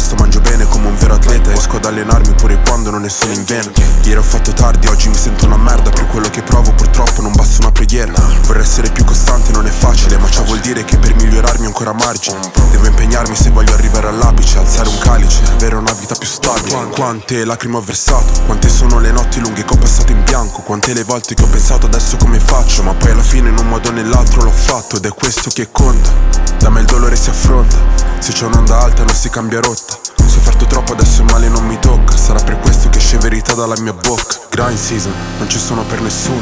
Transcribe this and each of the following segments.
presto, mangio bene come un vero atleta. Esco ad allenarmi pure quando non ne sono in vena. Ieri ho fatto tardi, oggi mi sento una merda. Per quello che provo purtroppo non basta una preghiera. Vorrei essere più costante, non è facile, ma ciò vuol dire che per migliorarmi ho ancora margine. Devo impegnarmi se voglio arrivare all'apice, alzare un calice, avere una vita più stabile. Quante lacrime ho versato, quante sono le notti lunghe che ho passato in bianco, quante le volte che ho pensato adesso come faccio, ma poi alla fine in un modo o nell'altro l'ho fatto. Ed è questo che conta, da me il dolore si affronta. Se c'è un'onda alta non si cambia rotta. Ho sofferto troppo, adesso il male non mi tocca. Sarà per questo che esce verità dalla mia bocca. Grind season, non ci sono per nessuno.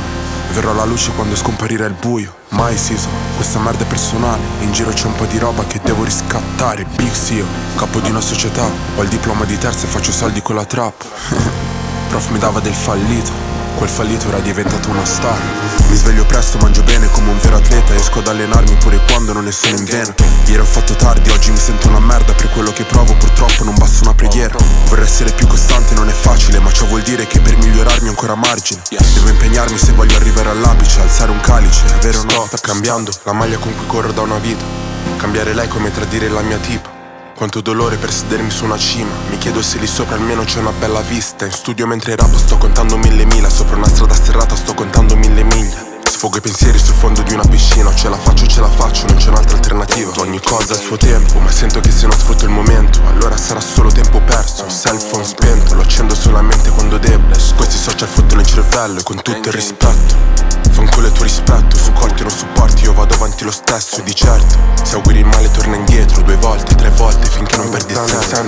Verrò alla luce quando scomparire il buio. My season, questa merda è personale. In giro c'è un po' di roba che devo riscattare. Big CEO, capo di una società. Ho il diploma di terza e faccio soldi con la trap. Prof mi dava del fallito, quel fallito era diventato una star. Mi sveglio presto, mangio bene come un vero atleta. Esco ad allenarmi pure quando non ne sono in vena. Ieri ho fatto tardi, oggi mi sento una merda. Per quello che provo purtroppo non basta una preghiera. Vorrei essere più costante, non è facile, ma ciò vuol dire che per migliorarmi ho ancora margine. Devo impegnarmi se voglio arrivare all'apice, alzare un calice, avere una vita. Sto cambiando la maglia con cui corro da una vita. Cambiare lei come tradire la mia tipa. Quanto dolore per sedermi su una cima. Mi chiedo se lì sopra almeno c'è una bella vista. In studio mentre rappo sto contando 1000 mila. Sopra una strada sterrata sto contando 1000 miglia. Sfogo i pensieri sul fondo di una piscina. O ce la faccio, non c'è un'altra alternativa. Ogni cosa ha il suo tempo, ma sento che se non sfrutto il momento allora sarà solo tempo perso. Cell phone spento, lo accendo solamente quando devo. Questi social fottono il cervello e con tutto il rispetto. Fanculo il tuo rispetto, supporti o non supporti, io vado avanti lo stesso. Di certo, se auguri il male torna indietro 2 volte, 3 volte, finché non perdi il senso.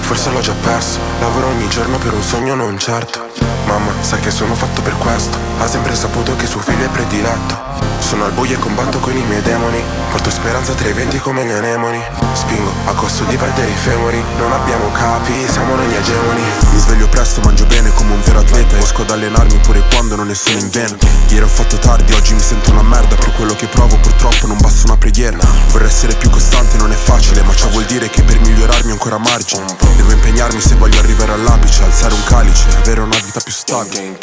Forse l'ho già perso, lavoro ogni giorno per un sogno non certo. Mamma sa che sono fatto per questo, ha sempre saputo che suo figlio è prediletto. Sono al buio e combatto con i miei demoni, porto speranza tra i venti come gli anemoni. Spingo a costo di perdere i femori, non abbiamo capi, siamo noi gli egemoni. Mi sveglio presto, mangio bene come un vero atleta. Esco ad allenarmi pure quando non ne sono in vena. Ieri ho fatto tardi, oggi mi sento una merda. Per quello che provo purtroppo non basta una preghiera. Vorrei essere più costante, non è facile, ma ciò vuol dire che per migliorarmi ho ancora margine. Devo impegnarmi se voglio arrivare all'apice, alzare un calice, avere una vita più stabile.